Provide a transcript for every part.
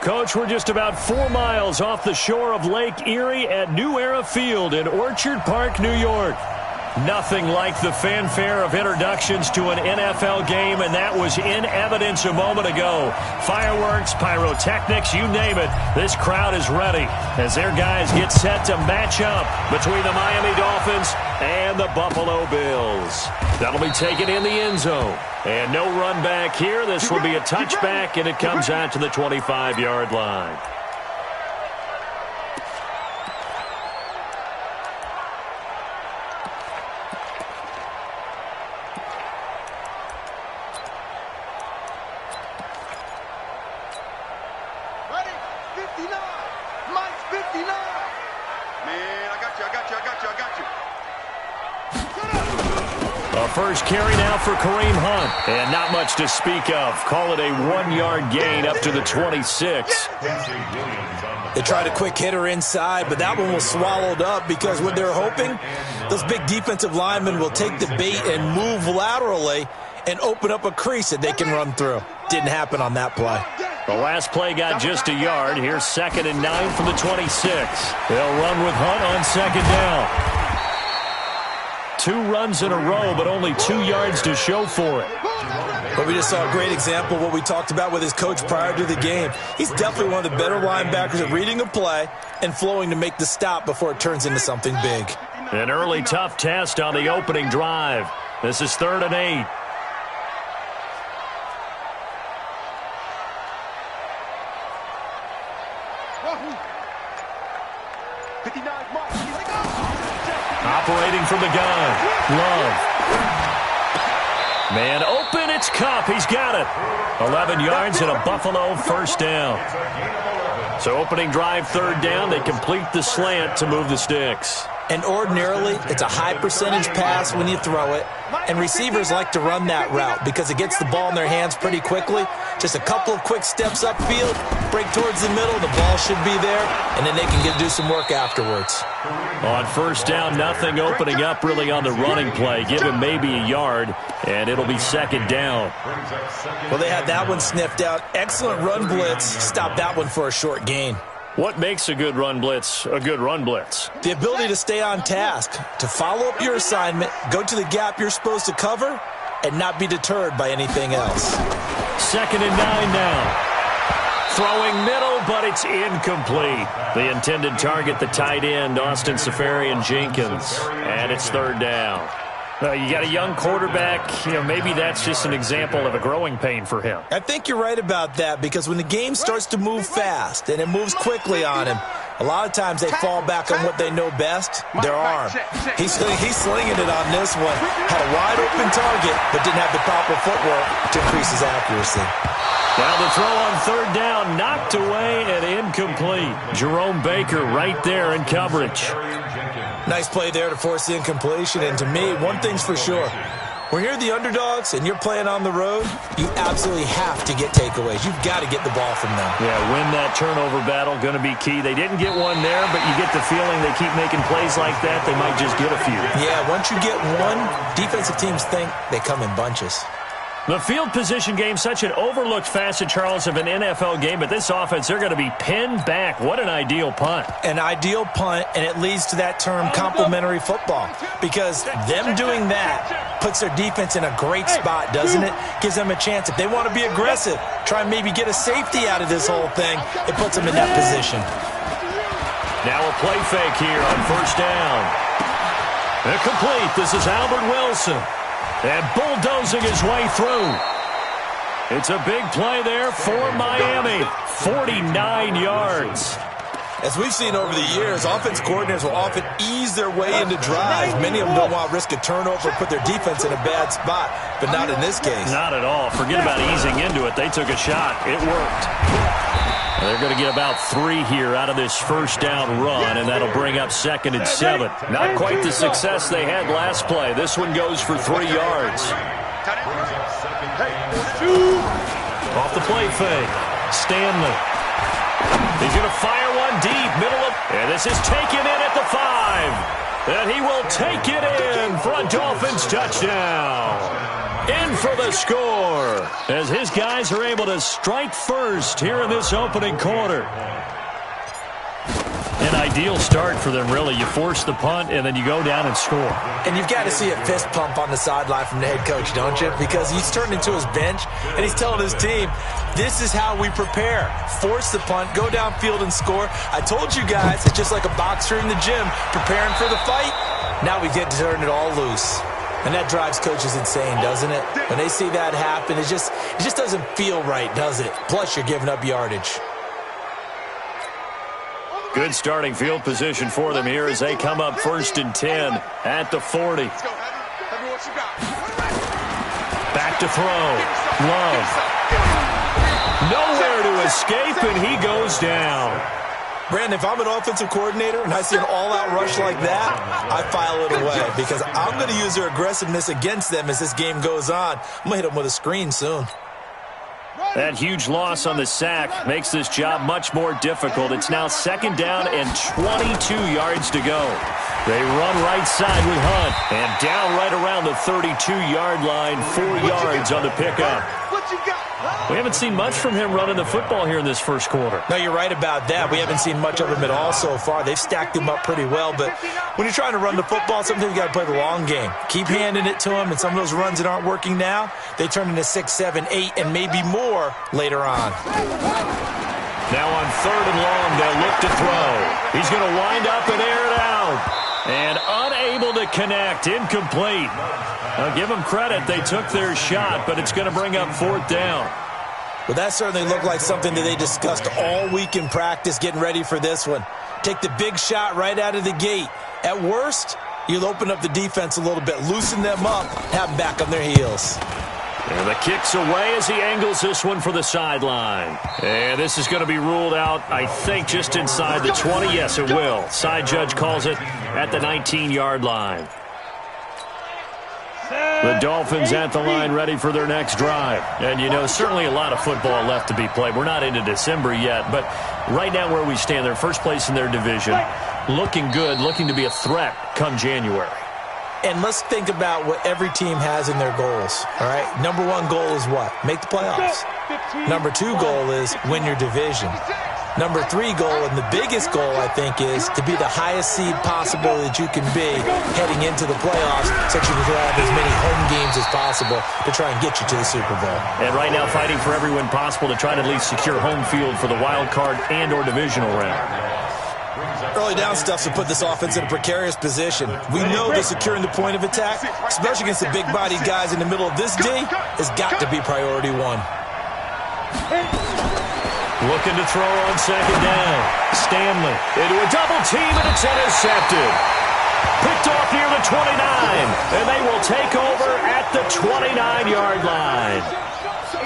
Coach, we're just about 4 miles off the shore of Lake Erie at New Era Field in Orchard Park, New York. Nothing like the fanfare of introductions to an NFL game, and that was in evidence a moment ago. Fireworks, pyrotechnics, you name it. This crowd is ready as their guys get set to match up between the Miami Dolphins and the Buffalo Bills. That'll be taken in the end zone. And no run back here. This will be a touchback, and it comes out to the 25-yard line. First carry now for Kareem Hunt. And not much to speak of. Call it a 1-yard gain up to the 26. They tried a quick hitter inside, but that one was swallowed up because what they're hoping, those big defensive linemen will take the bait and move laterally and open up a crease that they can run through. Didn't happen on that play. The last play got just a yard. Here's 2nd and 9 from the 26. They'll run with Hunt on 2nd down. 2 runs in a row, but only 2 yards to show for it. But we just saw a great example of what we talked about with his coach prior to the game. He's definitely one of the better linebackers at reading a play and flowing to make the stop before it turns into something big. An early tough test on the opening drive. This is 3rd and 8. Operating from the gun. Love. Man open, it's Kupp. He's got it. 11 yards and a Buffalo first down. So opening drive, 3rd down. They complete the slant to move the sticks. And ordinarily, it's a high percentage pass when you throw it. And receivers like to run that route because it gets the ball in their hands pretty quickly. Just a couple of quick steps upfield, break towards the middle, the ball should be there, and then they can do some work afterwards. On 1st down, nothing opening up really on the running play. Give him maybe a yard, and it'll be 2nd down. Well, they had that one sniffed out. Excellent run blitz. Stop that one for a short gain. What makes a good run blitz a good run blitz? The ability to stay on task, to follow up your assignment, go to the gap you're supposed to cover, and not be deterred by anything else. 2nd and 9 now. Throwing middle, but it's incomplete. The intended target, the tight end, Austin Seferian-Jenkins. And it's 3rd down. You got a young quarterback. Maybe that's just an example of a growing pain for him. I think you're right about that because when the game starts to move fast and it moves quickly on him, a lot of times they fall back on what they know best, their arm. He's slinging it on this one. Had a wide open target, but didn't have the proper footwork to increase his accuracy. Now the throw on 3rd down, knocked away and incomplete. Jerome Baker right there in coverage. Nice play there to force the incompletion. And to me, one thing's for sure. When you're the underdogs and you're playing on the road, you absolutely have to get takeaways. You've got to get the ball from them. Yeah, win that turnover battle, going to be key. They didn't get one there, but you get the feeling they keep making plays like that, they might just get a few. Yeah, once you get one, defensive teams think they come in bunches. The field position game, such an overlooked facet, Charles, of an NFL game, but this offense, they're going to be pinned back. What an ideal punt. An ideal punt, and it leads to that term complementary football, because them doing that puts their defense in a great spot, doesn't it? Gives them a chance. If they want to be aggressive, try and maybe get a safety out of this whole thing, it puts them in that position. Now a play fake here on 1st down. Incomplete. This is Albert Wilson. And bulldozing his way through. It's a big play there for Miami. 49 yards. As we've seen over the years, offense coordinators will often ease their way into drives. Many of them don't want to risk a turnover or put their defense in a bad spot, but not in this case. Not at all. Forget about easing into it. They took a shot. It worked. They're going to get about 3 here out of this 1st down run, and that'll bring up 2nd and 7. Not quite the success they had last play. This one goes for 3 yards. Off the play fake. Stanley. He's going to fire one deep, middle of, and this is taken in at the 5. And he will take it in for a Dolphins touchdown. In for the score. score as his guys are able to strike first here in this opening quarter. An ideal start for them, really. You force the punt, and then you go down and score. And you've got to see a fist pump on the sideline from the head coach, don't you? Because he's turned into his bench, and he's telling his team, this is how we prepare. Force the punt, go downfield and score. I told you guys, it's just like a boxer in the gym preparing for the fight. Now we get to turn it all loose. And that drives coaches insane, doesn't it? When they see that happen, it just doesn't feel right, does it? Plus, you're giving up yardage. Good starting field position for them here as they come up 1st and 10 at the 40. Back to throw. Love. Nowhere to escape, and he goes down. Brandon, if I'm an offensive coordinator and I see an all-out rush like that, I file it away because I'm going to use their aggressiveness against them as this game goes on. I'm going to hit them with a screen soon. That huge loss on the sack makes this job much more difficult. It's now 2nd down and 22 yards to go. They run right side with Hunt. And down right around the 32-yard line, 4 yards on the pickup. We haven't seen much from him running the football here in this first quarter. No, you're right about that. We haven't seen much of him at all so far. They've stacked him up pretty well. But when you're trying to run the football, sometimes you got to play the long game. Keep handing it to him, and some of those runs that aren't working now, they turn into 6, 7, 8, and maybe more later on. Now on 3rd and long, they'll look to throw. He's going to wind up and air it out. And unable to connect, incomplete. I'll give them credit. They took their shot, but it's going to bring up 4th down. Well, that certainly looked like something that they discussed all week in practice getting ready for this one. Take the big shot right out of the gate. At worst, you'll open up the defense a little bit, loosen them up, have them back on their heels. And the kick's away as he angles this one for the sideline. And this is going to be ruled out, I think, just inside the 20. Yes, it will. Side judge calls it at the 19-yard line. The Dolphins at the line ready for their next drive. And, you know, certainly a lot of football left to be played. We're not into December yet, but right now where we stand, they're first place in their division. Looking good, looking to be a threat come January. And let's think about what every team has in their goals, all right? Number 1 goal is what? Make the playoffs. Number 2 goal is win your division. Number 3 goal, and the biggest goal, I think, is to be the highest seed possible that you can be heading into the playoffs so that you can have as many home games as possible to try and get you to the Super Bowl. And right now fighting for every win possible to try to at least secure home field for the wild card and or divisional round. Early down stuff to put this offense in a precarious position. We know that securing the point of attack, especially against the big-bodied guys in the middle of this D, has got to be priority 1. Looking to throw on 2nd down. Stanley into a double team, and it's intercepted. Picked off near the 29, and they will take over at the 29-yard line.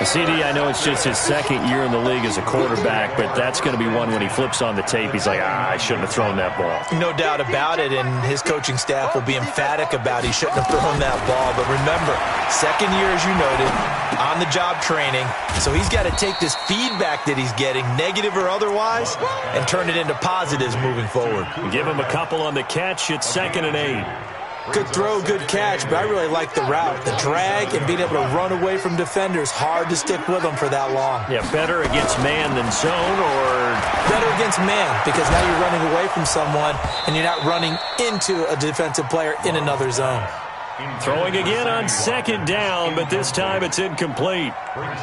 CD, I know it's just his 2nd year in the league as a quarterback, but that's going to be one when he flips on the tape. He's like, I shouldn't have thrown that ball. No doubt about it, and his coaching staff will be emphatic about he shouldn't have thrown that ball. But remember, 2nd year, as you noted, on-the-job training. So he's got to take this feedback that he's getting, negative or otherwise, and turn it into positives moving forward. Give him a couple on the catch. It's 2nd and 8. Good throw, good catch, but I really like the route. The drag and being able to run away from defenders, hard to stick with them for that long. Yeah, better against man than zone, or better against man, because now you're running away from someone and you're not running into a defensive player in another zone. Throwing again on 2nd down, but this time it's incomplete.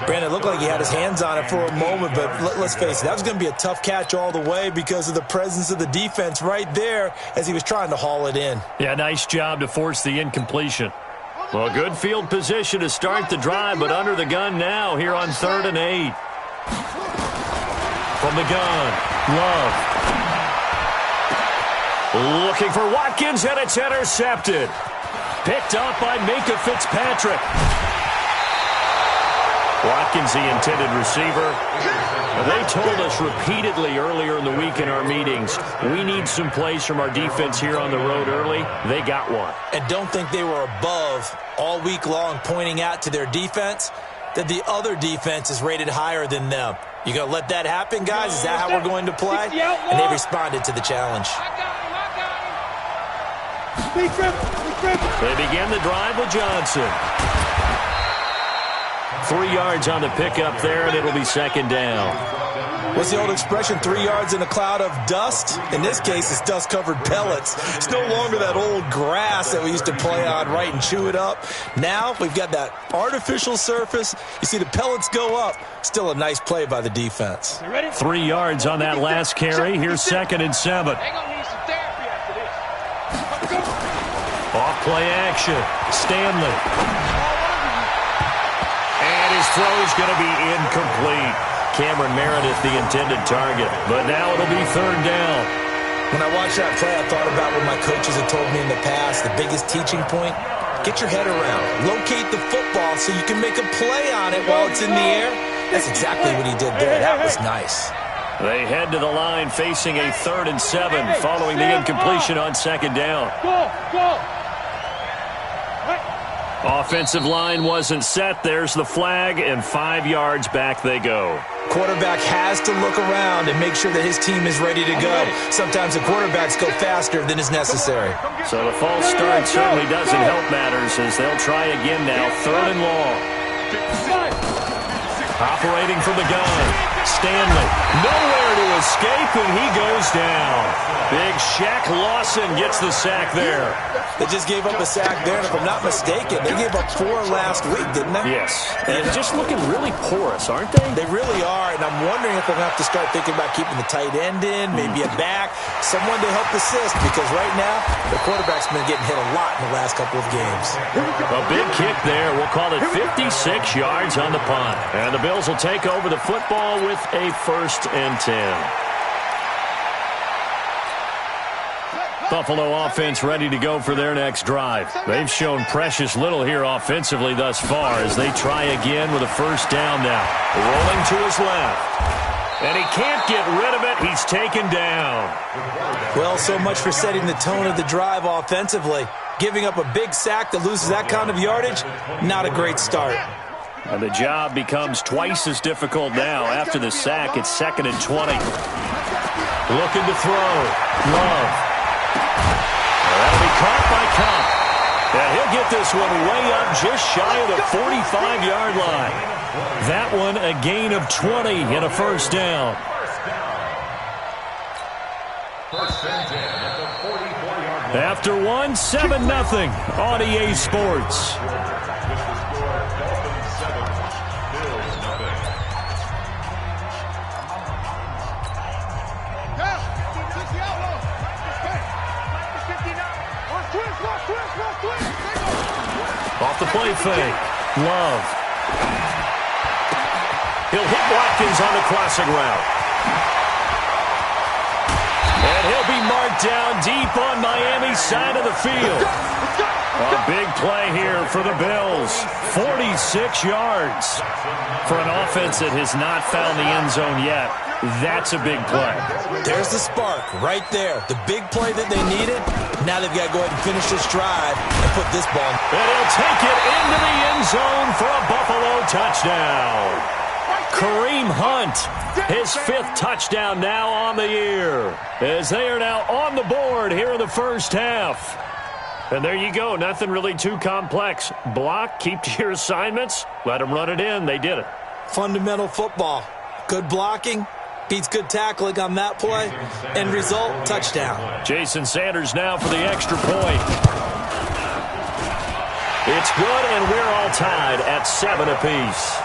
Brandon, it looked like he had his hands on it for a moment, but let's face it, that was going to be a tough catch all the way because of the presence of the defense right there as he was trying to haul it in. Yeah, nice job to force the incompletion. Well, good field position to start the drive, but under the gun now here on 3rd and 8. From the gun, Love. Looking for Watkins, and it's intercepted. Picked up by Minka Fitzpatrick. Watkins, the intended receiver. They told us repeatedly earlier in the week in our meetings, we need some plays from our defense here on the road early. They got one. And don't think they were above all week long pointing out to their defense that the other defense is rated higher than them. You going to let that happen, guys? Is that how we're going to play? And they responded to the challenge. They begin the drive with Johnson. 3 yards on the pickup there, and it'll be second down. What's the old expression, 3 yards in a cloud of dust? In this case, it's dust-covered pellets. It's no longer that old grass that we used to play on, right, and chew it up. Now we've got that artificial surface. You see the pellets go up. Still a nice play by the defense. 3 yards on that last carry. Here's 2nd and 7. Off play action. Stanley. And his throw is going to be incomplete. Cameron Meredith, the intended target. But now it'll be 3rd down. When I watched that play, I thought about what my coaches had told me in the past. The biggest teaching point, get your head around. Locate the football so you can make a play on it while it's in the air. That's exactly what he did there. That was nice. They head to the line facing a 3rd and 7 following the incompletion on 2nd down. Offensive line wasn't set. There's the flag, and 5 yards back they go. Quarterback has to look around and make sure that his team is ready to go. Sometimes the quarterbacks go faster than is necessary. So the false start certainly doesn't help matters as they'll try again now. 3rd and long. Operating from the gun. Stanley. Nowhere to escape, and he goes down. Big Shaq Lawson gets the sack there. They just gave up a sack there, and if I'm not mistaken, they gave up 4 last week, didn't they? Yes. And just looking really porous, aren't they? They really are, and I'm wondering if they'll have to start thinking about keeping the tight end in, maybe a back, someone to help assist, because right now, the quarterback's been getting hit a lot in the last couple of games. A big kick there. We'll call it 56 yards on the punt. And the Bills will take over the football with a 1st and 10. Buffalo offense ready to go for their next drive. They've shown precious little here offensively thus far as they try again with a 1st down now. Rolling to his left. And he can't get rid of it. He's taken down. Well, so much for setting the tone of the drive offensively. Giving up a big sack that loses that kind of yardage, not a great start. And the job becomes twice as difficult now. After the sack, it's 2nd and 20. Looking to throw. Love. That'll be caught by Cup. And he'll get this one way up just shy of the 45-yard line. That one a gain of 20 and a 1st down. After one, 7-0 on EA Sports. Off the play fake. Love. He'll hit Watkins on the crossing route. And he'll be marked down deep on Miami's side of the field. A big play here for the Bills. 46 yards. For an offense that has not found the end zone yet, that's a big play. There's the spark right there. The big play that they needed. Now they've got to go ahead and finish this drive and put this ball. And he'll take it into the end zone for a Buffalo touchdown. Kareem Hunt, his 5th touchdown now on the year, as they are now on the board here in the 1st half. And there you go. Nothing really too complex. Block, keep to your assignments, let them run it in. They did it. Fundamental football. Good blocking. Beats good tackling on that play. End result, touchdown. Jason Sanders now for the extra point. It's good, and we're all tied at 7 apiece.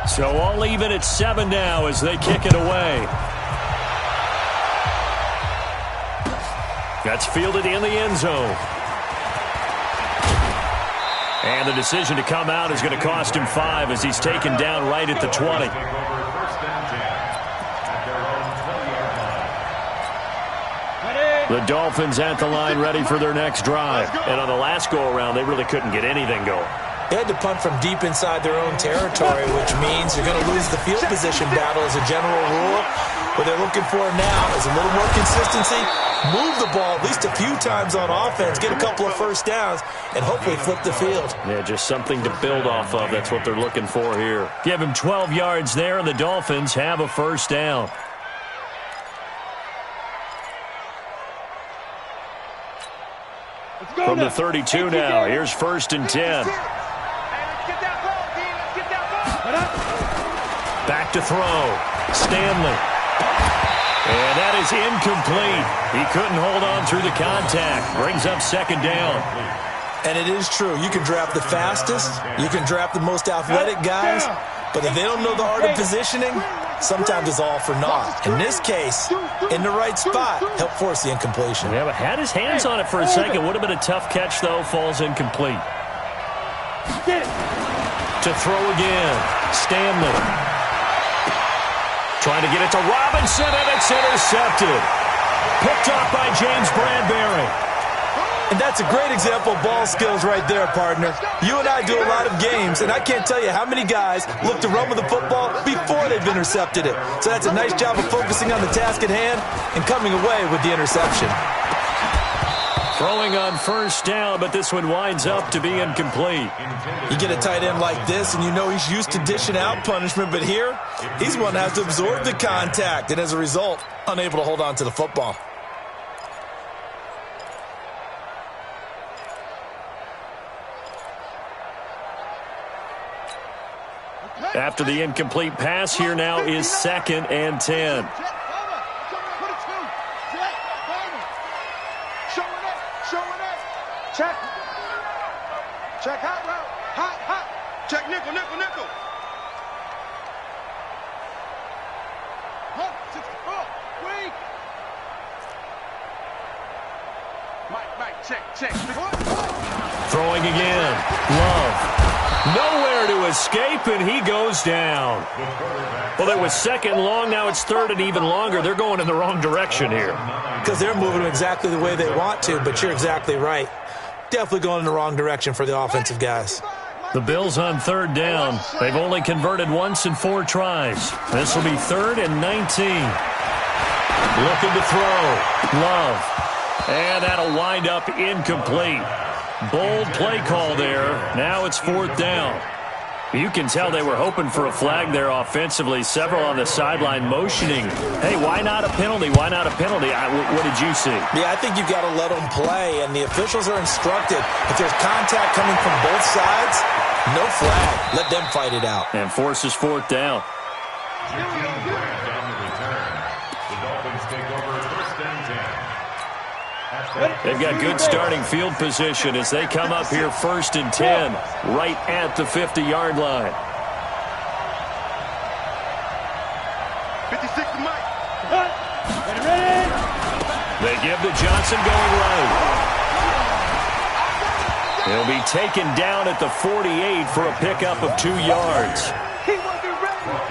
So all even at 7 now as they kick it away. That's fielded in the end zone. And the decision to come out is going to cost him 5 as he's taken down right at the 20. The Dolphins at the line ready for their next drive. And on the last go-around, they really couldn't get anything going. They had to punt from deep inside their own territory, which means you're going to lose the field position battle as a general rule. What they're looking for now is a little more consistency, move the ball at least a few times on offense, get a couple of first downs, and hopefully flip the field. Yeah, just something to build off of. That's what they're looking for here. Give him 12 yards there, and the Dolphins have a first down. From the 32 now, here's 1st and 10. Back to throw. Stanley. And that is incomplete. He couldn't hold on through the contact. Brings up 2nd down. And it is true. You can draft the fastest. You can draft the most athletic guys. But if they don't know the art of positioning, sometimes it's all for naught. In this case, in the right spot, helped force the incompletion. Yeah, but had his hands on it for a second. Would have been a tough catch, though. Falls incomplete. To throw again. Stanley. Trying to get it to Robinson, and it's intercepted. Picked off by James Bradbury. And that's a great example of ball skills right there, partner. You and I do a lot of games, and I can't tell you how many guys look to run with the football before they've intercepted it. So that's a nice job of focusing on the task at hand and coming away with the interception. Throwing on 1st down, but this one winds up to be incomplete. You get a tight end like this, and you know he's used to dishing out punishment, but here, he's one that has to absorb the contact, and as a result, unable to hold on to the football. After the incomplete pass, here now is 2nd and 10. Check. Check hot route. Hot. Check nickel. Weak. Mike, check. Throwing again. Love. Nowhere to escape, and he goes down. Well, it was 2nd long. Now it's 3rd and even longer. They're going in the wrong direction here. Because they're moving them exactly the way they want to, but you're exactly right. Definitely going in the wrong direction for the offensive guys. The Bills on 3rd down. They've only converted once in 4 tries. This will be 3rd and 19. Looking to throw. Love. And that'll wind up incomplete. Bold play call there. Now it's 4th down. You can tell they were hoping for a flag there offensively. Several on the sideline motioning. Hey, why not a penalty? Why not a penalty? What did you see? Yeah, I think you've got to let them play, and the officials are instructed. If there's contact coming from both sides, no flag. Let them fight it out. And forces 4th down. They've got good starting field position as they come up here 1st and 10, right at the 50-yard line. 56 to Mike. They give to Johnson going right. He'll be taken down at the 48 for a pickup of 2 yards.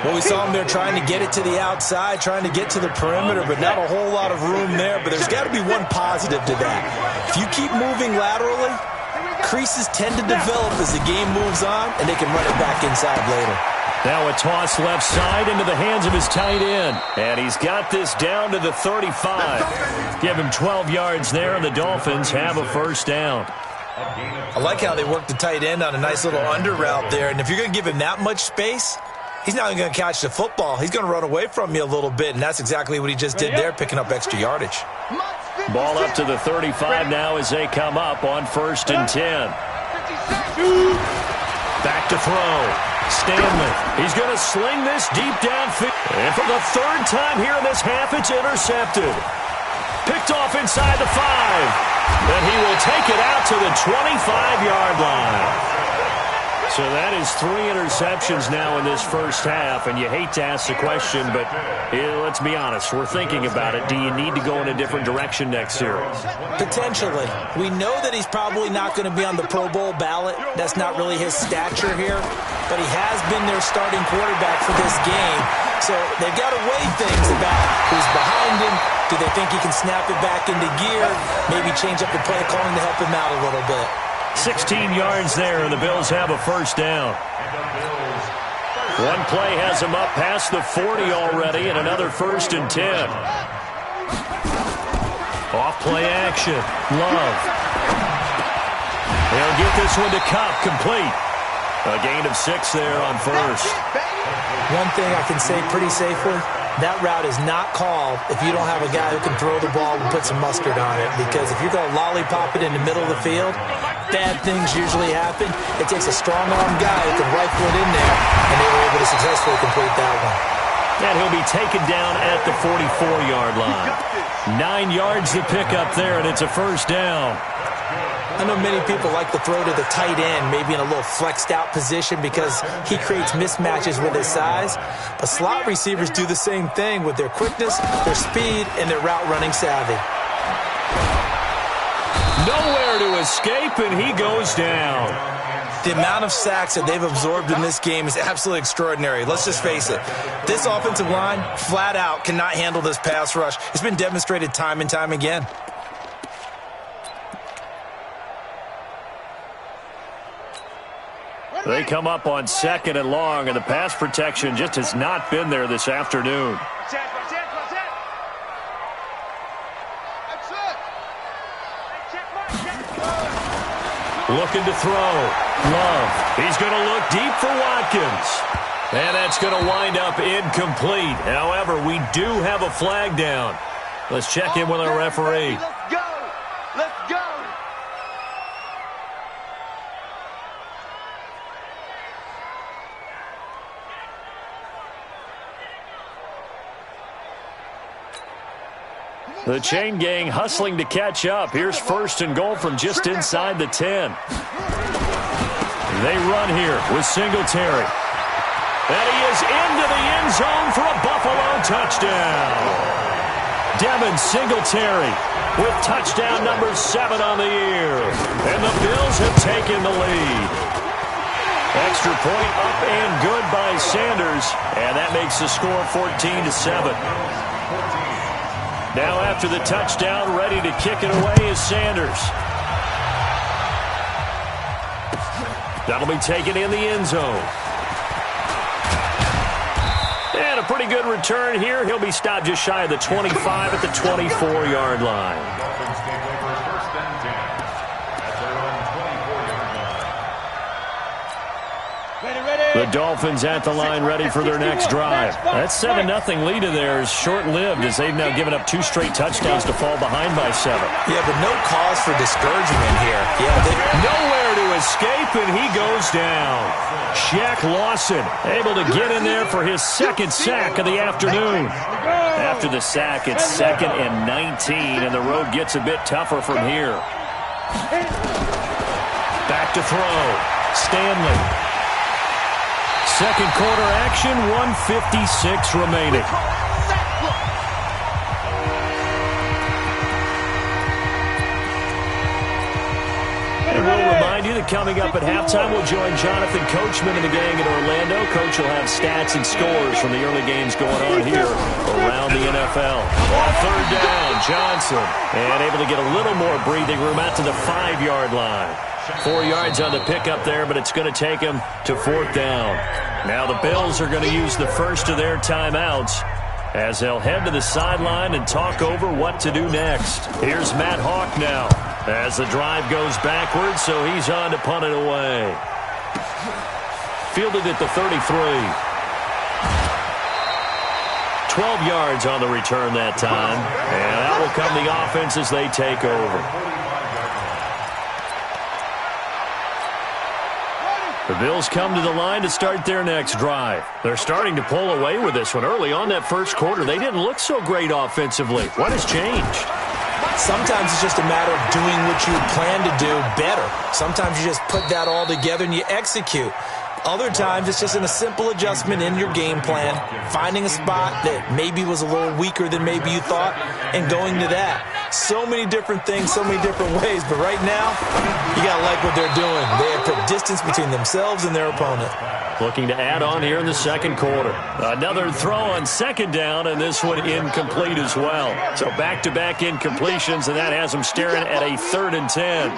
Well, we saw him there trying to get it to the outside, trying to get to the perimeter, but not a whole lot of room there. But there's got to be one positive to that. If you keep moving laterally, creases tend to develop as the game moves on, and they can run it back inside later. Now a toss left side into the hands of his tight end. And he's got this down to the 35. Give him 12 yards there, and the Dolphins have a first down. I like how they work the tight end on a nice little under route there. And if you're going to give him that much space, he's not even going to catch the football. He's going to run away from you a little bit, and that's exactly what he just did there, picking up extra yardage. Ball up to the 35 now as they come up on 1st and 10. Back to throw. Stanley. He's going to sling this deep downfield. And for the 3rd time here in this half, it's intercepted. Picked off inside the 5. Then he will take it out to the 25-yard line. So that is 3 interceptions now in this first half, and you hate to ask the question, but let's be honest, we're thinking about it. Do you need to go in a different direction next series? Potentially. We know that he's probably not going to be on the Pro Bowl ballot. That's not really his stature here, but he has been their starting quarterback for this game. So they've got to weigh things about who's behind him. Do they think he can snap it back into gear? Maybe change up the play calling to help him out a little bit. 16 yards there, and the Bills have a first down. One play has him up past the 40 already, and another 1st and 10. Off play action. Love. They'll get this one to Cup, complete. A gain of 6 there on first. One thing I can say pretty safely, that route is not called if you don't have a guy who can throw the ball and put some mustard on it. Because if you're going to lollipop it in the middle of the field, bad things usually happen. It takes a strong-arm guy who can rifle it in there, and they were able to successfully complete that one. And he'll be taken down at the 44-yard line. 9 yards to pick up there, and it's a first down. I know many people like to throw to the tight end, maybe in a little flexed-out position because he creates mismatches with his size. But slot receivers do the same thing with their quickness, their speed, and their route-running savvy. Nowhere to escape, and he goes down. The amount of sacks that they've absorbed in this game is absolutely extraordinary. Let's just face it. This offensive line, flat out, cannot handle this pass rush. It's been demonstrated time and time again. They come up on 2nd and long, and the pass protection just has not been there this afternoon. Looking to throw. Love. He's going to look deep for Watkins. And that's going to wind up incomplete. However, we do have a flag down. Let's check in with our referee. Let's go. Let's go. The chain gang hustling to catch up. Here's 1st and goal from just inside the 10. They run here with Singletary. And he is into the end zone for a Buffalo touchdown. Devin Singletary with touchdown number 7 on the year. And the Bills have taken the lead. Extra point up and good by Sanders. And that makes the score 14-7. Now after the touchdown, ready to kick it away is Sanders. That'll be taken in the end zone. And a pretty good return here. He'll be stopped just shy of the 25 at the 24-yard line. The Dolphins at the line ready for their next drive. That 7-0 lead of theirs short-lived as they've now given up 2 straight touchdowns to fall behind by 7. Yeah, but no cause for discouragement here. Nowhere to escape, and he goes down. Shaq Lawson able to get in there for his 2nd sack of the afternoon. After the sack, it's 2nd and 19, and the road gets a bit tougher from here. Back to throw. Stanley. Second quarter action, 1:56 remaining. And we'll remind you that coming up at halftime, we'll join Jonathan Coachman and the gang in Orlando. Coach will have stats and scores from the early games going on here around the NFL. On 3rd down, Johnson. And able to get a little more breathing room out to the 5-yard line. 4 yards on the pickup there, but it's going to take him to 4th down. Now the Bills are going to use the first of their timeouts as they'll head to the sideline and talk over what to do next. Here's Matt Hawk now as the drive goes backwards, so he's on to punt it away. Fielded at the 33. 12 yards on the return that time, and that will come the offense as they take over. The Bills come to the line to start their next drive. They're starting to pull away with this one. Early on that first quarter, they didn't look so great offensively. What has changed? Sometimes it's just a matter of doing what you plan to do better. Sometimes you just put that all together and you execute. Other times it's just in a simple adjustment in your game plan, finding a spot that maybe was a little weaker than maybe you thought, and going to that. So many different things, so many different ways, but right now, you got to like what they're doing. They have put distance between themselves and their opponent. Looking to add on here in the second quarter. Another throw on 2nd down, and this one incomplete as well. So back-to-back incompletions, and that has them staring at a 3rd and 10.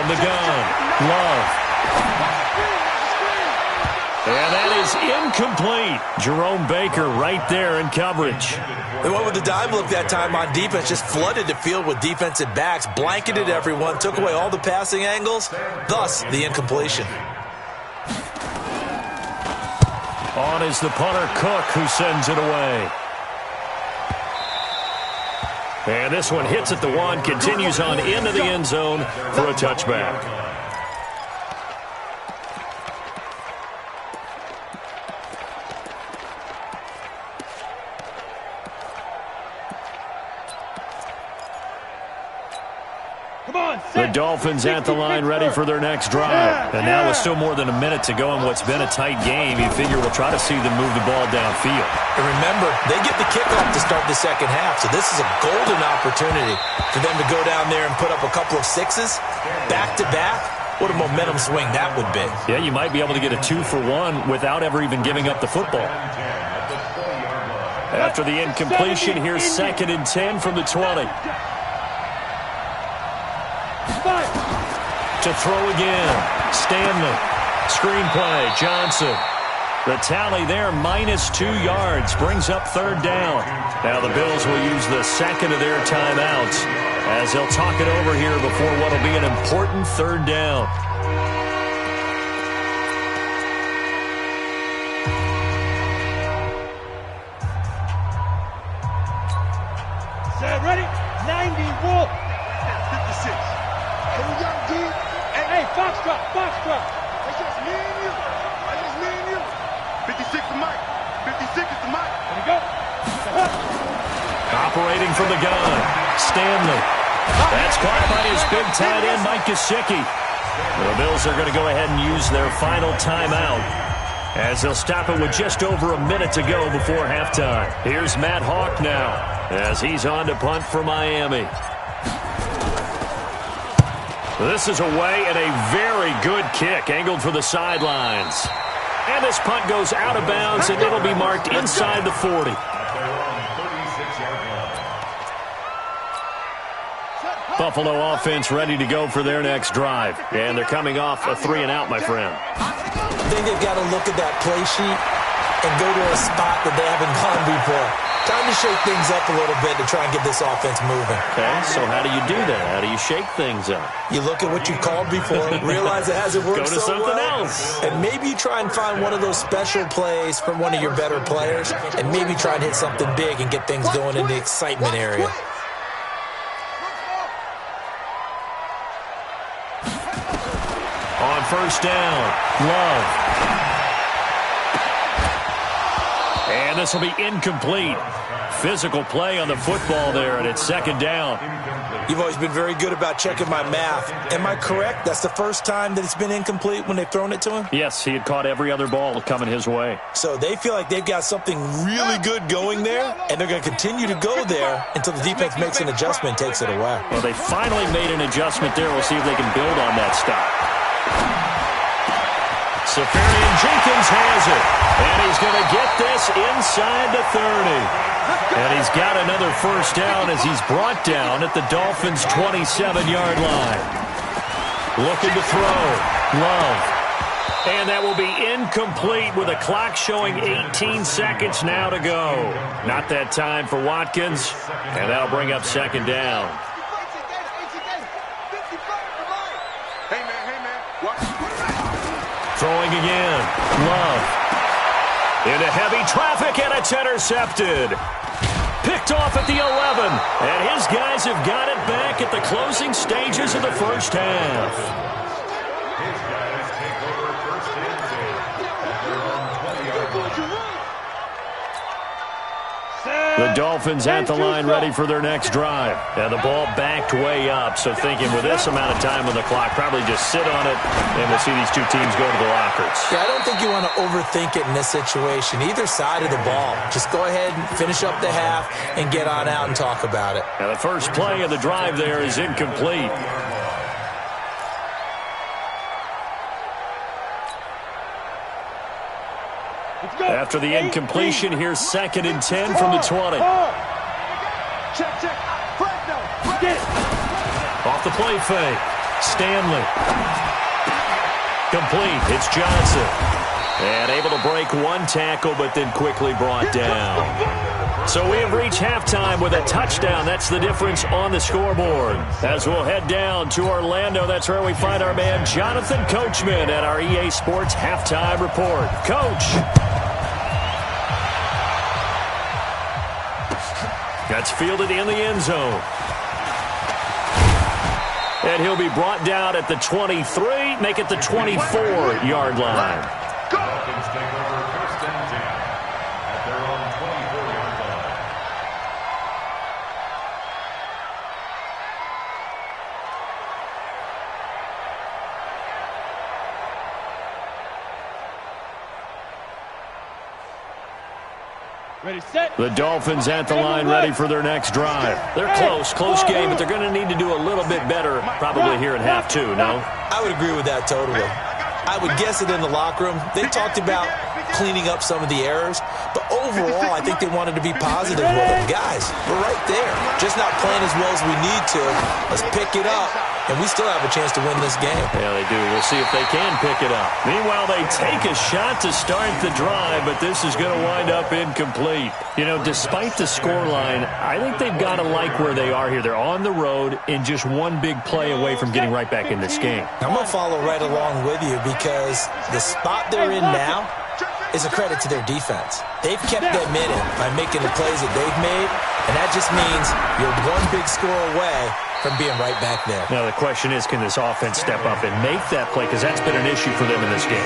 From the gun, Love. And that is incomplete. Jerome Baker right there in coverage. They went with the dime look that time on defense, just flooded the field with defensive backs, blanketed everyone, took away all the passing angles, thus the incompletion. On is the punter, Cook, who sends it away. And this one hits at the one, continues on into the end zone for a touchback. The Dolphins at the line ready for their next drive. And now with still more than a minute to go in what's been a tight game, you figure we'll try to see them move the ball downfield. And remember, they get the kickoff to start the second half, so this is a golden opportunity for them to go down there and put up a couple of sixes back-to-back. What a momentum swing that would be. Yeah, you might be able to get a 2-for-1 without ever even giving up the football. After the incompletion, here's 2nd and 10 from the 20. To throw again, Stanley. Screenplay, Johnson. The tally there, -2 yards, brings up 3rd down. Now the Bills will use the second of their timeouts as they'll talk it over here before what will be an important 3rd down. Set, ready? 90, wolf. 56. Hey, Foxtrot. That's just me and you. 56 to Mike. 56 is to Mike. There we go. Operating from the gun, Stanley. That's caught by his big tight end, Mike Gesicki. The Bills are going to go ahead and use their final timeout as they'll stop it with just over a minute to go before halftime. Here's Matt Hawk now as he's on to punt for Miami. This is away and a very good kick, angled for the sidelines. And this punt goes out of bounds, and it'll be marked inside the 40. Buffalo offense ready to go for their next drive. And they're coming off a 3-and-out, my friend. I think they've got to look at that play sheet and go to a spot that they haven't gone before. Time to shake things up a little bit to try and get this offense moving. Okay, so how do you do that? How do you shake things up? You look at what you called before, realize it hasn't worked so well. Go to something else. And maybe you try and find one of those special plays from one of your better players, and maybe try and hit something big and get things going in the excitement area. On 1st down, Love. And this will be incomplete. Physical play on the football there, and it's 2nd down. You've always been very good about checking my math. Am I correct? That's the first time that it's been incomplete when they've thrown it to him? Yes, he had caught every other ball coming his way. So they feel like they've got something really good going there, and they're going to continue to go there until the defense makes an adjustment and takes it away. Well, they finally made an adjustment there. We'll see if they can build on that stop. Safarian Jenkins has it, and he's going to get this inside the 30. And he's got another 1st down as he's brought down at the Dolphins' 27-yard line. Looking to throw, Love. And that will be incomplete with a clock showing 18 seconds now to go. Not that time for Watkins, and that'll bring up 2nd down. Throwing again, Love. Into heavy traffic, and it's intercepted. Picked off at the 11, and his guys have got it back at the closing stages of the 1st half. The Dolphins at the line ready for their next drive. And the ball backed way up, so thinking with this amount of time on the clock, probably just sit on it, and we'll see these two teams go to the lockers. Yeah, I don't think you want to overthink it in this situation. Either side of the ball. Just go ahead and finish up the half and get on out and talk about it. Now the first play of the drive there is incomplete. After the incompletion, here's 2nd and 10 from the 20. Check. Off the play fake. Stanley. Complete. It's Johnson. And able to break one tackle, but then quickly brought down. So we have reached halftime with a touchdown. That's the difference on the scoreboard. As we'll head down to Orlando, that's where we find our man Jonathan Coachman at our EA Sports Halftime Report. Coach. That's fielded in the end zone. And he'll be brought down at the 23, make it the 24-yard line. Dolphins take over first and 10 at their own 24-yard line. Ready, set. The Dolphins at the line, ready for their next drive. They're close game, but they're going to need to do a little bit better probably here in half two, no? I would agree with that totally. I would guess it in the locker room. They talked about cleaning up some of the errors, but overall, I think they wanted to be positive with them. Guys, we're right there. Just not playing as well as we need to. Let's pick it up, and we still have a chance to win this game. Yeah, they do. We'll see if they can pick it up. Meanwhile, they take a shot to start the drive, but this is going to wind up incomplete. You know, despite the scoreline, I think they've got to like where they are here. They're on the road and just one big play away from getting right back in this game. I'm going to follow right along with you because the spot they're in now is a credit to their defense. They've kept them in it by making the plays that they've made, and that just means you're one big score away from being right back there. Now, the question is, can this offense step up and make that play? Because that's been an issue for them in this game.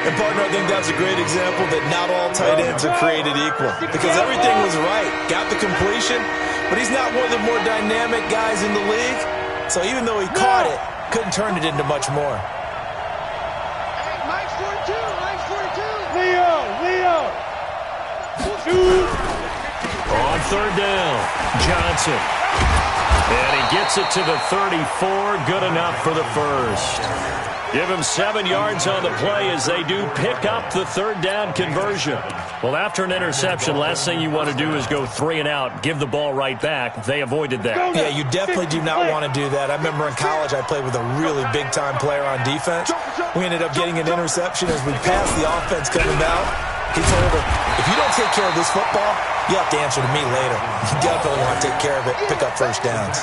And, partner, I think that's a great example that not all tight ends are created equal because everything was right. Got the completion, but he's not one of the more dynamic guys in the league. So even though he caught it, couldn't turn it into much more. Leo. On third down, Johnson. And he gets it to the 34. Good enough for the first. Give him 7 yards on the play as they do pick up the third down conversion. Well, after an interception, last thing you want to do is go 3 and out, give the ball right back. They avoided that. Yeah, you definitely do not want to do that. I remember in college I played with a really big-time player on defense. We ended up getting an interception as we passed the offense coming out. He told her, if you don't take care of this football, you have to answer to me later. You definitely want to take care of it, pick up first downs.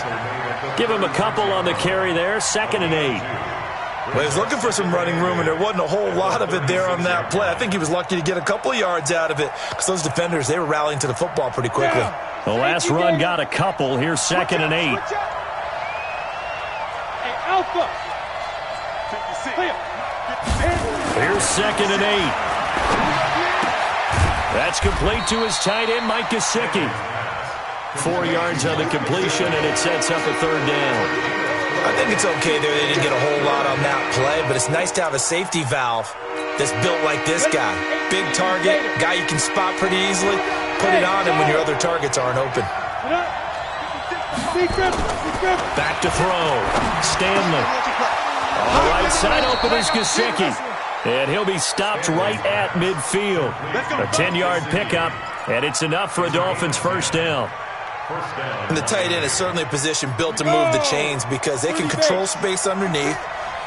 Give him a couple on the carry there, 2nd and 8. Well, he was looking for some running room, and there wasn't a whole lot of it there on that play. I think he was lucky to get a couple of yards out of it because those defenders, they were rallying to the football pretty quickly. The last run got a couple. Here's 2nd and 8. Alpha. Here's 2nd and 8. That's complete to his tight end, Mike Gesicki. 4 yards on the completion, and it sets up a third down. I think it's okay there. They didn't get a whole lot on that play, but it's nice to have a safety valve that's built like this guy. Big target, guy you can spot pretty easily. Put it on him when your other targets aren't open. Back to throw. Stanley. On the right side open is Gesicki. And he'll be stopped right at midfield. A 10-yard pickup, and it's enough for a Dolphins first down. And the tight end is certainly a position built to move the chains because they can control space underneath.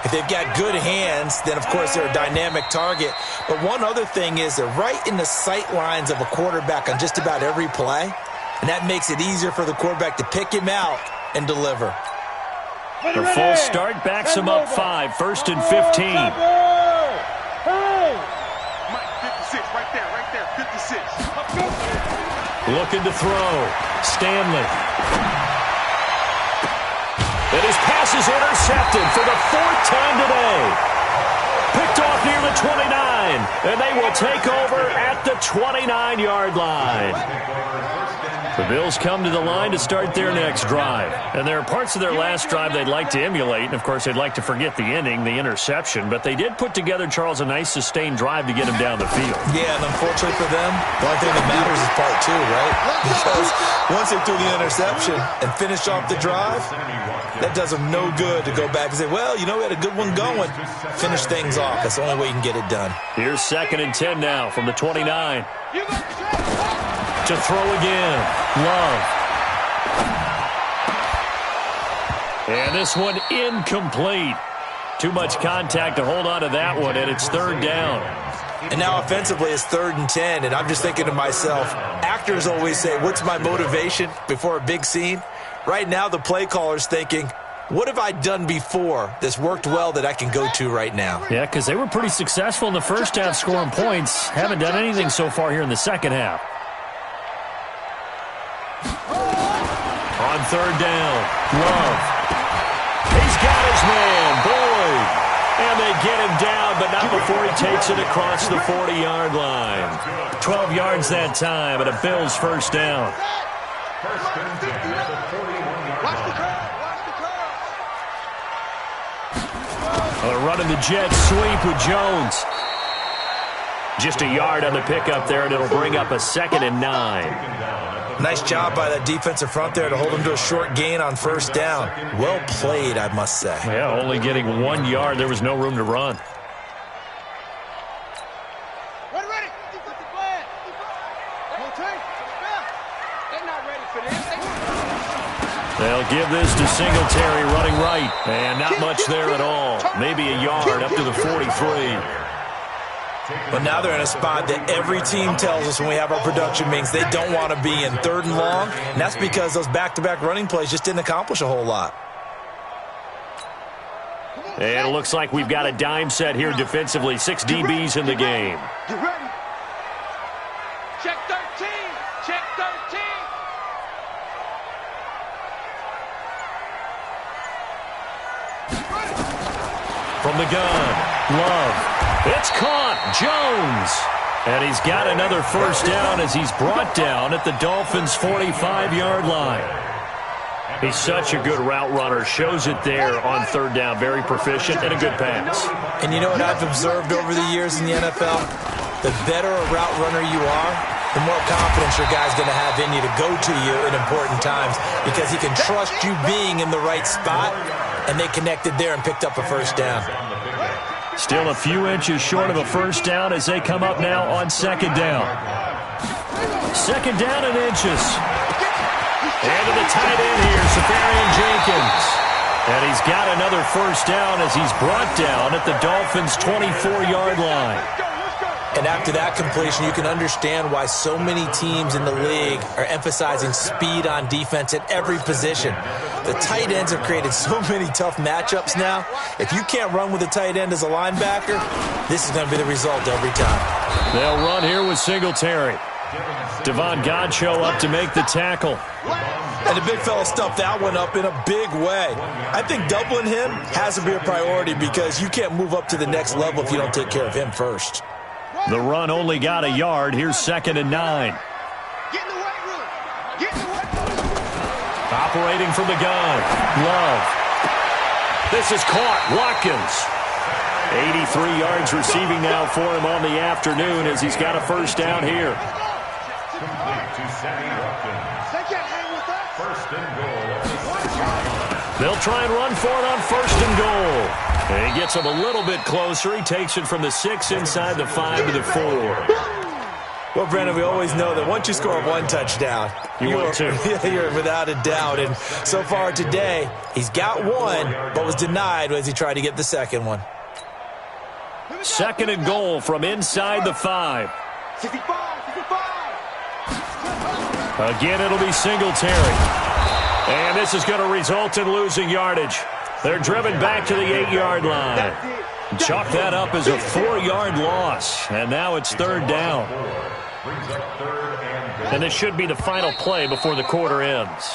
If they've got good hands, then, of course, they're a dynamic target. But one other thing is they're right in the sight lines of a quarterback on just about every play, and that makes it easier for the quarterback to pick him out and deliver. The full start backs him up 5, 1st and 15. Mike, 56, right there, 56. Looking to throw. Stanley. And his pass is intercepted for the 4th time today. Picked off near the 29, and they will take over at the 29-yard line. The Bills come to the line to start their next drive. And there are parts of their last drive they'd like to emulate. And, of course, they'd like to forget the ending, the interception. But they did put together, Charles, a nice sustained drive to get him down the field. Yeah, and unfortunately for them, the only thing that matters is part 2, right? Because once they threw the interception and finished off the drive, that does them no good to go back and say, well, you know, we had a good one going. Finish things off. That's the only way you can get it done. Here's 2nd and 10 now from the 29. To throw again. Love. And this one incomplete. Too much contact to hold on to that one, and it's third down. And now offensively it's 3rd and 10, and I'm just thinking to myself, actors always say, what's my motivation before a big scene? Right now the play caller's thinking, what have I done before that's worked well that I can go to right now? Yeah, because they were pretty successful in the first half scoring points. Haven't done anything so far here in the second half. On third down, Love. He's got his man, Boyd. And they get him down, but not before he takes it across the 40-yard line. 12 yards that time, and a Bills first down. First and 10 at the 41-yard line. Running the jet sweep with Jones. Just a yard on the pickup there, and it'll bring up a 2nd and 9. Nice job by that defensive front there to hold him to a short gain on first down. Well played, I must say. Yeah, only getting 1 yard. There was no room to run. Ready. Defensive plan. They're not ready for this. They'll give this to Singletary running right. And not much there at all. Maybe a yard up to the 43. But now they're in a spot that every team tells us when we have our production meetings they don't want to be in, 3rd and long. And that's because those back-to-back running plays just didn't accomplish a whole lot. And it looks like we've got a dime set here defensively. 6 DBs in the game. Get ready. Check 13. Check 13. From the gun, Love. It's caught, Jones. And he's got another first down as he's brought down at the Dolphins' 45-yard line. He's such a good route runner. Shows it there on third down. Very proficient and a good pass. And you know what I've observed over the years in the NFL? The better a route runner you are, the more confidence your guy's going to have in you to go to you in important times because he can trust you being in the right spot, and they connected there and picked up a first down. Still a few inches short of a first down as they come up now on 2nd down. 2nd down and inches. And to the tight end here, Safarian Jenkins. And he's got another first down as he's brought down at the Dolphins' 24-yard line. And after that completion, you can understand why so many teams in the league are emphasizing speed on defense at every position. The tight ends have created so many tough matchups now. If you can't run with a tight end as a linebacker, this is going to be the result every time. They'll run here with Singletary. Devon Godchaux up to make the tackle. And the big fella stuffed that one up in a big way. I think doubling him has to be a priority because you can't move up to the next level if you don't take care of him first. The run only got a yard. Here's 2nd and 9. Get in the weight room. Get in the weight room. Operating from the gun. Love. This is caught. Watkins. 83 yards receiving now for him on the afternoon as he's got a first down here. Complete to Sammy Watkins. They can't hang with us. First and goal at the 6-yard line. They'll try and run for it on 1st and goal. And he gets him a little bit closer. He takes it from the 6 inside the 5 to the 4. Well, Brandon, we always know that once you score one touchdown, you're without a doubt. And so far today, he's got one, but was denied as he tried to get the second one. 2nd and goal from inside the 5. 65. Again, it'll be Singletary. And this is going to result in losing yardage. They're driven back to the 8-yard line. Chalk that up as a 4-yard loss. And now it's 3rd down. And this should be the final play before the quarter ends.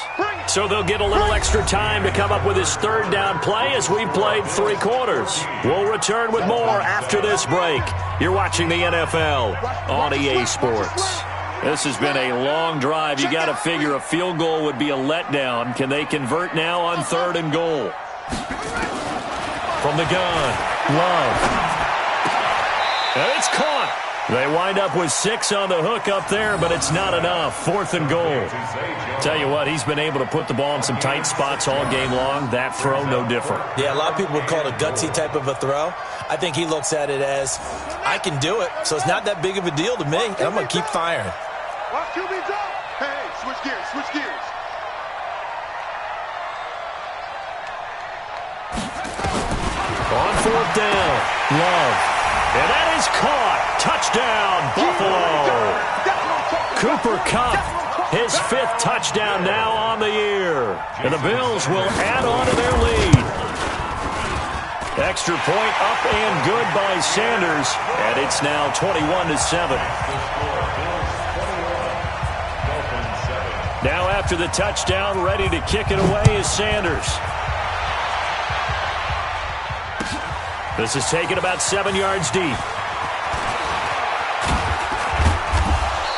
So they'll get a little extra time to come up with his 3rd down play as we played 3 quarters. We'll return with more after this break. You're watching the NFL on EA Sports. This has been a long drive. You got to figure a field goal would be a letdown. Can they convert now on 3rd and goal? From the gun, Love. And it's caught. They wind up with 6 on the hook up there, but it's not enough. 4th and goal. Tell you what, he's been able to put the ball in some tight spots all game long. That throw, no different. Yeah, a lot of people would call it a gutsy type of a throw. I think he looks at it as, I can do it, so it's not that big of a deal to me, and I'm going to keep firing. Watch QB's up. Hey, switch gears. down. Love. And that is caught. Touchdown, Buffalo. Cooper Kupp, his 5th touchdown now on the year. And the Bills will add on to their lead. Extra point up and good by Sanders. And it's now 21-7. Now after the touchdown, ready to kick it away is Sanders. This is taken about 7 yards deep.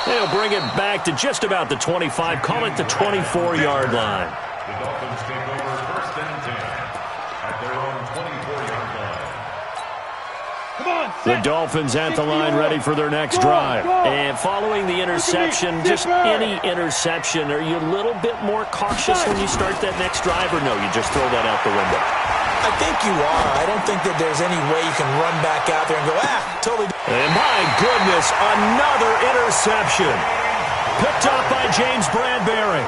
They'll bring it back to just about the 25. Call it the 24-yard line. The Dolphins take over 1st and 10 at their own 24-yard line. Come on, the Dolphins at the line ready for their next drive. And following the interception, just any interception, are you a little bit more cautious when you start that next drive, or no, you just throw that out the window? I think you are. I don't think that there's any way you can run back out there and go, totally. And my goodness, another interception. Picked up by James Bradbury.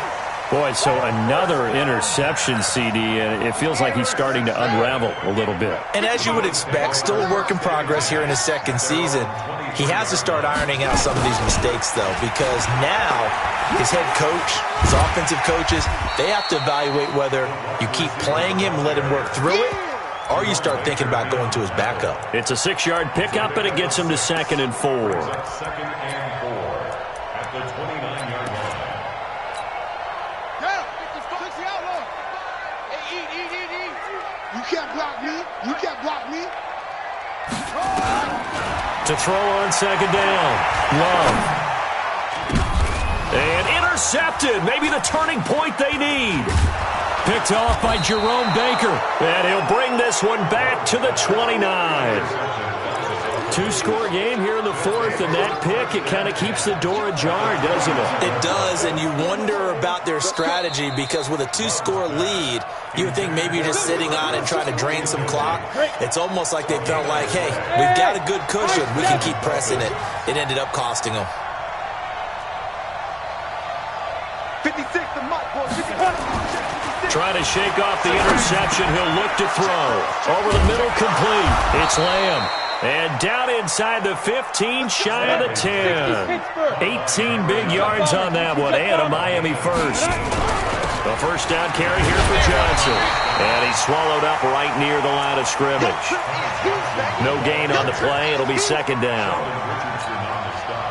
Boy, so another interception, CD, and it feels like he's starting to unravel a little bit. And as you would expect, still a work in progress here in his 2nd season. He has to start ironing out some of these mistakes, though, because now his head coach, his offensive coaches, they have to evaluate whether you keep playing him and let him work through it, or you start thinking about going to his backup. It's a 6-yard pickup, and it gets him to 2nd and 4. 2nd and 4 at the 29-yard line. You can't block me. You can't block me. To throw on 2nd down. Love. And intercepted. Maybe the turning point they need. Picked off by Jerome Baker. And he'll bring this one back to the 29. 2-score game here in the 4th, and that pick, it kind of keeps the door ajar, doesn't it? It does, and you wonder about their strategy, because with a 2-score lead, you would think maybe you're just sitting on it trying to drain some clock. It's almost like they felt like, hey, we've got a good cushion. We can keep pressing it. It ended up costing them. 56 to Mike, boy. Trying to shake off the interception. He'll look to throw. Over the middle, complete. It's Lamb. And down inside the 15, shy of the 10. 18 big yards on that one, and a Miami first. The first down carry here for Johnson. And he's swallowed up right near the line of scrimmage. No gain on the play. It'll be 2nd down.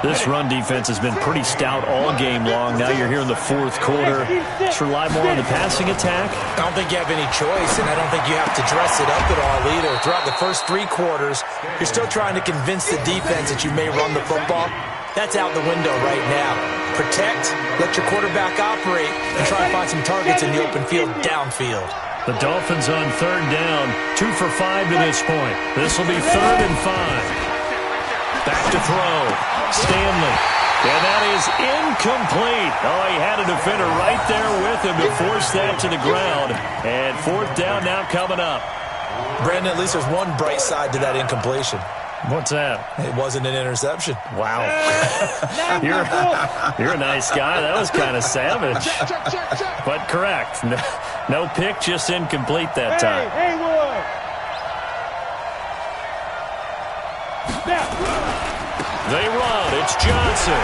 This run defense has been pretty stout all game long. Now you're here in the 4th quarter. Let's rely more on the passing attack. I don't think you have any choice, and I don't think you have to dress it up at all either. Throughout the first 3 quarters, you're still trying to convince the defense that you may run the football. That's out the window right now. Protect, let your quarterback operate, and try to find some targets in the open field downfield. The Dolphins on 3rd down, 2 for 5 to this point. This will be 3rd and 5. Back to throw. Stanley. And that is incomplete. Oh, he had a defender right there with him to force that to the ground. And 4th down now coming up. Brandon, at least there's one bright side to that incompletion. What's that? It wasn't an interception. Wow. You're a nice guy. That was kind of savage. But correct. No pick, just incomplete that time. They run. It's Johnson.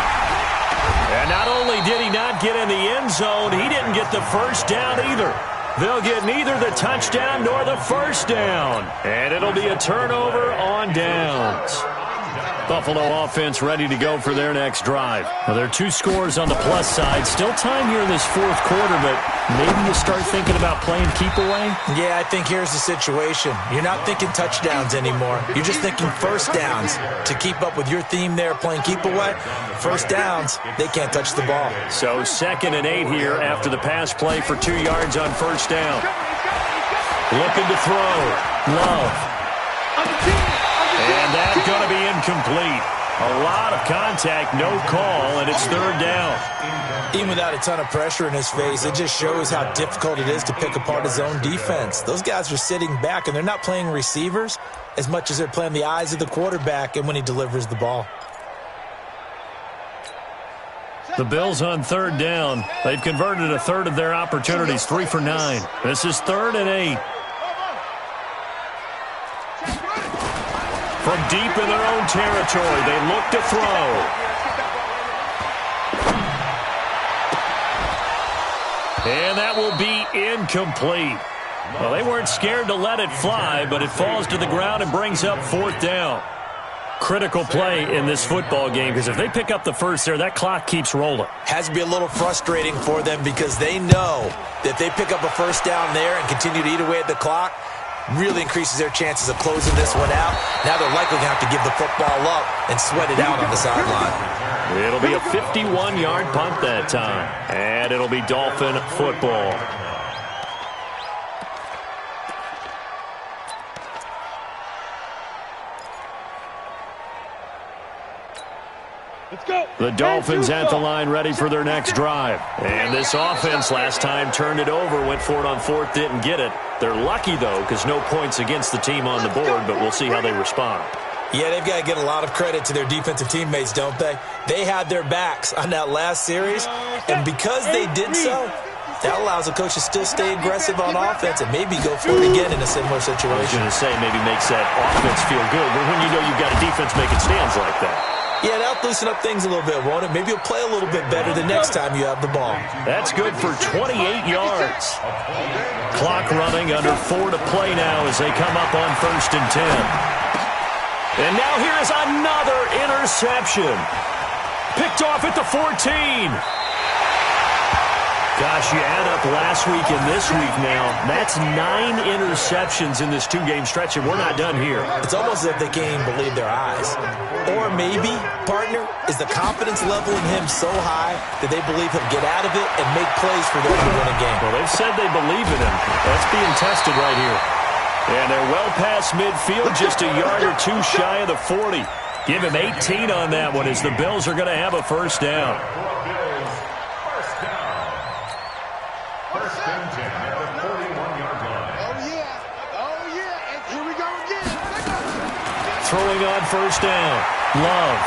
And not only did he not get in the end zone, he didn't get the first down either. They'll get neither the touchdown nor the first down. And it'll be a turnover on downs. Buffalo offense ready to go for their next drive. Well, there are 2 scores on the plus side. Still time here in this 4th quarter, but maybe you start thinking about playing keep away? Yeah, I think here's the situation. You're not thinking touchdowns anymore. You're just thinking first downs. To keep up with your theme there, playing keep away, first downs, they can't touch the ball. So 2nd and 8 here after the pass play for 2 yards on first down. Looking to throw. Love. And that's going to be incomplete. A lot of contact, no call, and it's 3rd down. Even without a ton of pressure in his face, it just shows how difficult it is to pick apart his own defense. Those guys are sitting back, and they're not playing receivers as much as they're playing the eyes of the quarterback and when he delivers the ball. The Bills on 3rd down. They've converted a third of their opportunities, 3 for 9. This is 3rd and 8. From deep in their own territory, they look to throw. And that will be incomplete. Well, they weren't scared to let it fly, but it falls to the ground and brings up 4th down. Critical play in this football game, because if they pick up the first there, that clock keeps rolling. Has to be a little frustrating for them because they know that if they pick up a first down there and continue to eat away at the clock, really increases their chances of closing this one out. Now they're likely going to have to give the football up and sweat it out on the sideline. It'll be a 51-yard punt that time, and it'll be Dolphin football. The Dolphins at the line ready for their next drive. And this offense last time turned it over, went for it on 4th, didn't get it. They're lucky, though, because no points against the team on the board, but we'll see how they respond. Yeah, they've got to get a lot of credit to their defensive teammates, don't they? They had their backs on that last series, and because they did so, that allows the coach to still stay aggressive on offense and maybe go for it again in a similar situation. I was going to say maybe makes that offense feel good, but when you know you've got a defense making stands like that. Yeah, that'll loosen up things a little bit, won't it? Maybe you'll play a little bit better the next time you have the ball. That's good for 28 yards. Clock running, under 4 to play now as they come up on 1st and 10. And now here is another interception. Picked off at the 14. Gosh, you add up last week and this week now, that's 9 interceptions in this 2-game stretch, and we're not done here. It's almost as if they can't even believe their eyes. Or maybe, partner, is the confidence level in him so high that they believe he'll get out of it and make plays for them to win a game. Well, they've said they believe in him. That's being tested right here. And they're well past midfield, just a yard or two shy of the 40. Give him 18 on that one as the Bills are going to have a first down. Throwing on first down. Love.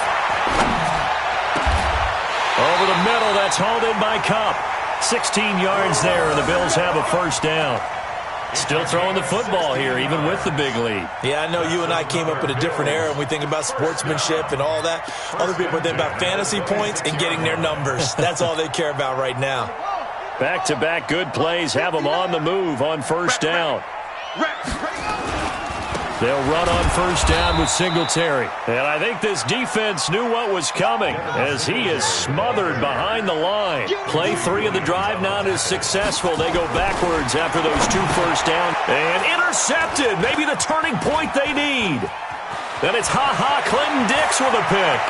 Over the middle, that's hauled in by Kupp. 16 yards there, and the Bills have a first down. Still throwing the football here, even with the big lead. Yeah, I know you and I came up in a different era when we think about sportsmanship and all that. Other people think about fantasy points and getting their numbers. That's all they care about right now. Back-to-back good plays have them on the move on first down. They'll run on first down with Singletary. And I think this defense knew what was coming as he is smothered behind the line. Play 3 of the drive not as successful. They go backwards after those 2 first down. And intercepted. Maybe the turning point they need. Then it's Clinton Dix with a pick.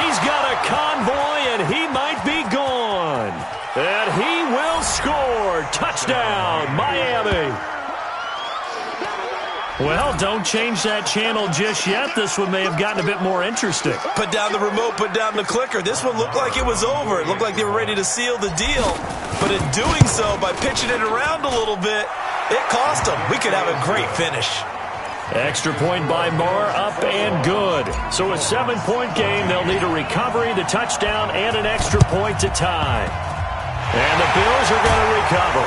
He's got a convoy and he might be gone. And he will score. Touchdown, Miami. Well, don't change that channel just yet. This one may have gotten a bit more interesting. Put down the remote, put down the clicker. This one looked like it was over. It looked like they were ready to seal the deal. But in doing so, by pitching it around a little bit, it cost them. We could have a great finish. Extra point by Marr, up and good. So a 7-point game, they'll need a recovery, the touchdown, and an extra point to tie. And the Bills are going to recover.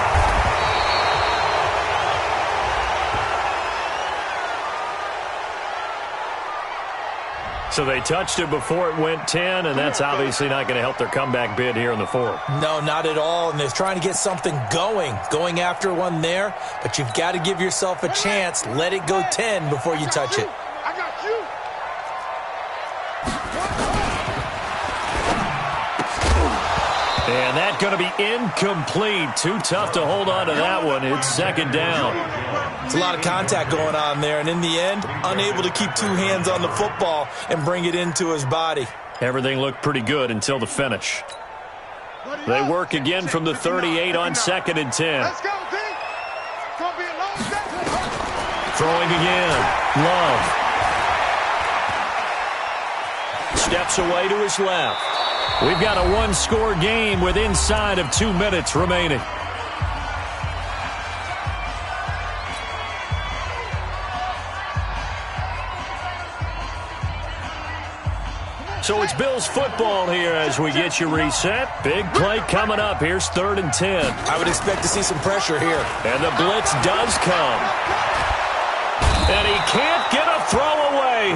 So they touched it before it went 10, and that's obviously not going to help their comeback bid here in the 4th. No, not at all, and they're trying to get something going after one there, but you've got to give yourself a chance. Let it go 10 before you touch it. I got you. And that's going to be incomplete. Too tough to hold on to that one. It's second down. It's a lot of contact going on there, and in the end, unable to keep 2 hands on the football and bring it into his body. Everything looked pretty good until the finish. They work again from the 38 on 2nd and 10. Let's go, D. It's gonna be a long day. Throwing again. Love. Steps away to his left. We've got a 1-score game with inside of 2 minutes remaining. So it's Bills football here as we get you reset. Big play coming up. Here's 3rd and 10. I would expect to see some pressure here. And the blitz does come. And he can't get a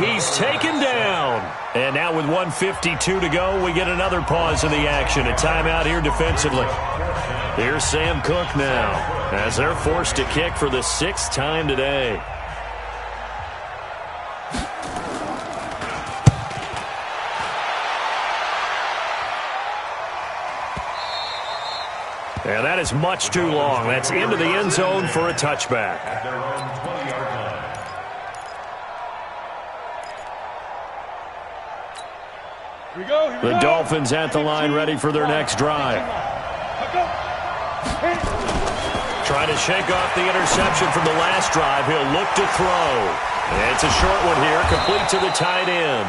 he's taken down. And now with 1:52 to go, we get another pause in the action. A timeout here defensively. Here's Sam Cook now, as they're forced to kick for the 6th time today. And that is much too long. That's into the end zone for a touchback. At their own 20-yard line. The Dolphins at the line, ready for their next drive. Trying to shake off the interception from the last drive. He'll look to throw. And it's a short one here, complete to the tight end.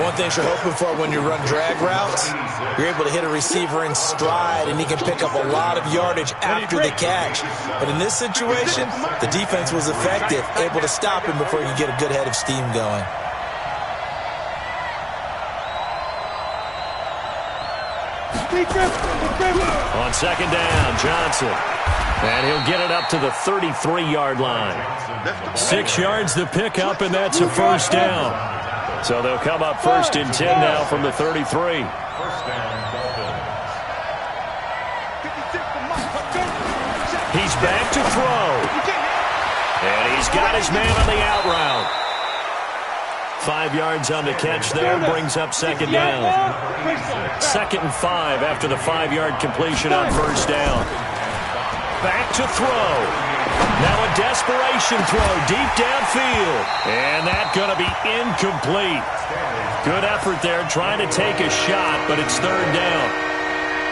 One thing you're hoping for when you run drag routes, you're able to hit a receiver in stride, and he can pick up a lot of yardage after the catch. But in this situation, the defense was effective, able to stop him before he could get a good head of steam going. On second down, Johnson. And he'll get it up to the 33-yard line. 6 yards the pickup, and that's a first down. So they'll come up 1st and 10 now from the 33. First down, Dolphins. He's back to throw. And he's got his man on the out route. 5 yards on the catch there, brings up second down. 2nd and 5 after the 5-yard completion on first down. Back to throw. Now a desperation throw deep downfield. And that's going to be incomplete. Good effort there trying to take a shot, but it's 3rd down.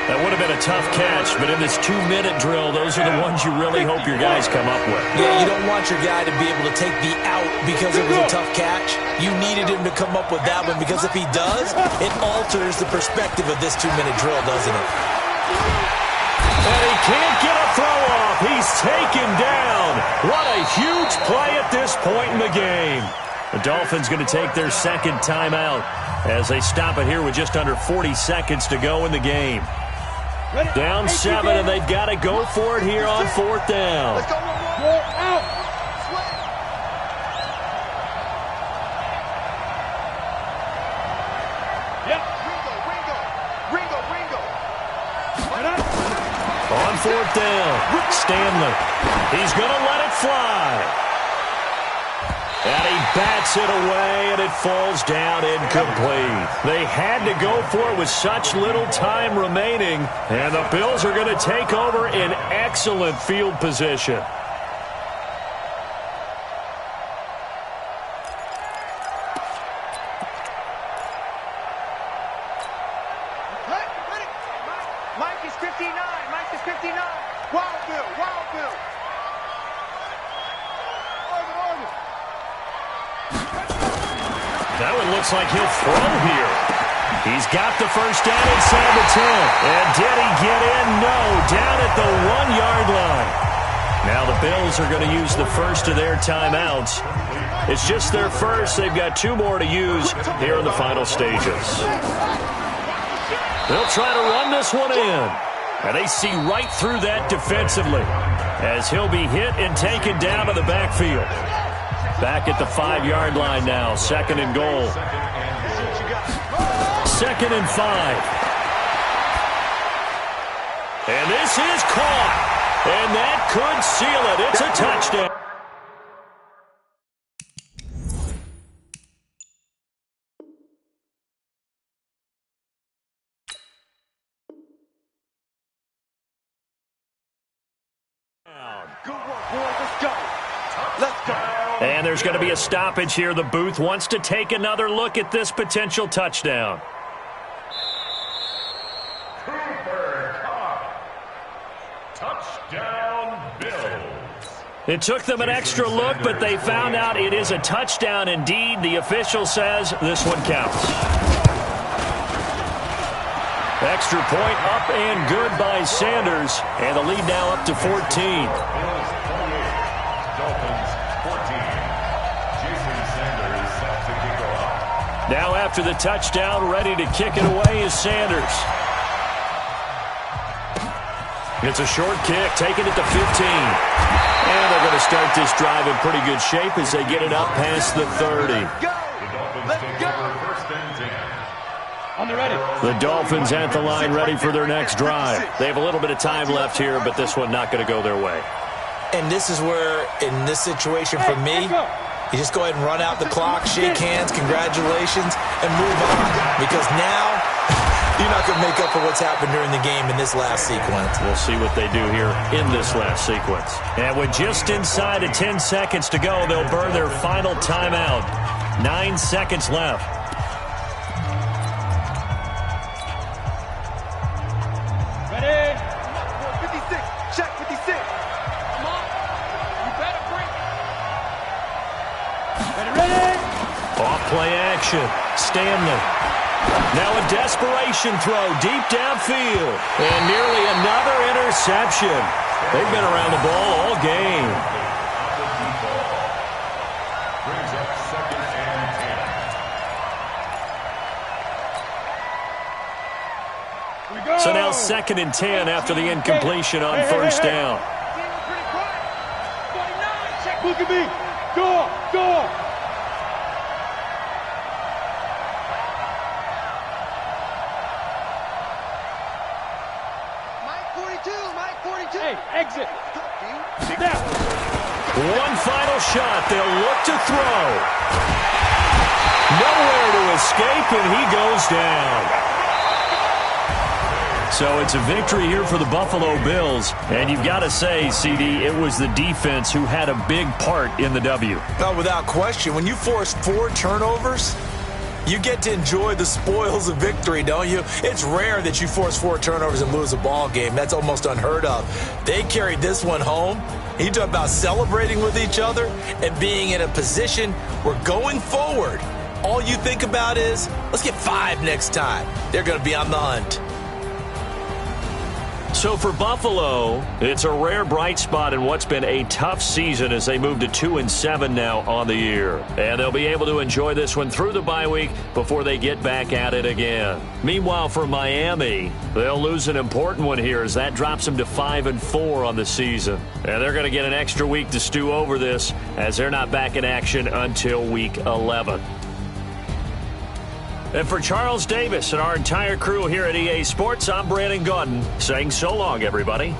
That would have been a tough catch, but in this 2-minute drill, those are the ones you really hope your guys come up with. Yeah, you don't want your guy to be able to take the out because it was a tough catch. You needed him to come up with that one because if he does, it alters the perspective of this 2-minute drill, doesn't it? And he can't get a throw off. He's taken down. What a huge play at this point in the game. The Dolphins going to take their 2nd timeout as they stop it here with just under 40 seconds to go in the game. Down 7, and they've got to go for it here on 4th down. Let's go. Out. On 4th down, Stanley. He's going to let it fly. And he bats it away, and it falls down incomplete. They had to go for it with such little time remaining, and the Bills are going to take over in excellent field position. Mike is 59. Mike is 59. Wild Bill. Wild Bill. That one looks like he'll throw here. He's got the first down inside the 10. And did he get in? No. Down at the 1-yard line. Now the Bills are going to use the first of their timeouts. It's just their first. They've got 2 more to use here in the final stages. They'll try to run this one in. And they see right through that defensively as he'll be hit and taken down to the backfield. Back at the 5-yard line now, 2nd and goal. 2nd and 5. And this is caught. And that could seal it. It's a touchdown. Good work, boys. Let's go. Let's go. And there's going to be a stoppage here. The booth wants to take another look at this potential touchdown. Touchdown, Bills. It took them an extra look, but they found out it is a touchdown indeed. The official says this one counts. Extra point up and good by Sanders. And the lead now up to 14. Bills 28, Dolphins 14. Jason Sanders set to kick off. Now after the touchdown, ready to kick it away is Sanders. It's a short kick, taking it to 15. And they're going to start this drive in pretty good shape as they get it up past the 30. The Dolphins at the line ready for their next drive. They have a little bit of time left here, but this one not going to go their way. And this is where, in this situation for me, you just go ahead and run out the clock, shake hands, congratulations, and move on. Because now, you're not going to make up for what's happened during the game in this last sequence. We'll see what they do here in this last sequence. And with just inside of 10 seconds to go, they'll burn their final timeout. 9 seconds left. Ready? 56. Check 56. Come on. You better break it. Ready? Off play action. Stanley. Now a desperation throw deep downfield. And nearly another interception. They've been around the ball all game. Brings up 2nd and 10. So now 2nd and 10 after the incompletion on first down. Look at me. Go. Hey, exit. One final shot. They'll look to throw. Nowhere to escape, and he goes down. So it's a victory here for the Buffalo Bills. And you've got to say, CD, it was the defense who had a big part in the W. No, without question. When you force 4 turnovers, you get to enjoy the spoils of victory, don't you? It's rare that you force 4 turnovers and lose a ball game. That's almost unheard of. They carried this one home. You talk about celebrating with each other and being in a position where going forward, all you think about is, let's get 5 next time. They're going to be on the hunt. So for Buffalo, it's a rare bright spot in what's been a tough season as they move to 2-7 now on the year. And they'll be able to enjoy this one through the bye week before they get back at it again. Meanwhile, for Miami, they'll lose an important one here as that drops them to 5-4 on the season. And they're going to get an extra week to stew over this as they're not back in action until week 11. And for Charles Davis and our entire crew here at EA Sports, I'm Brandon Gaudin saying so long, everybody.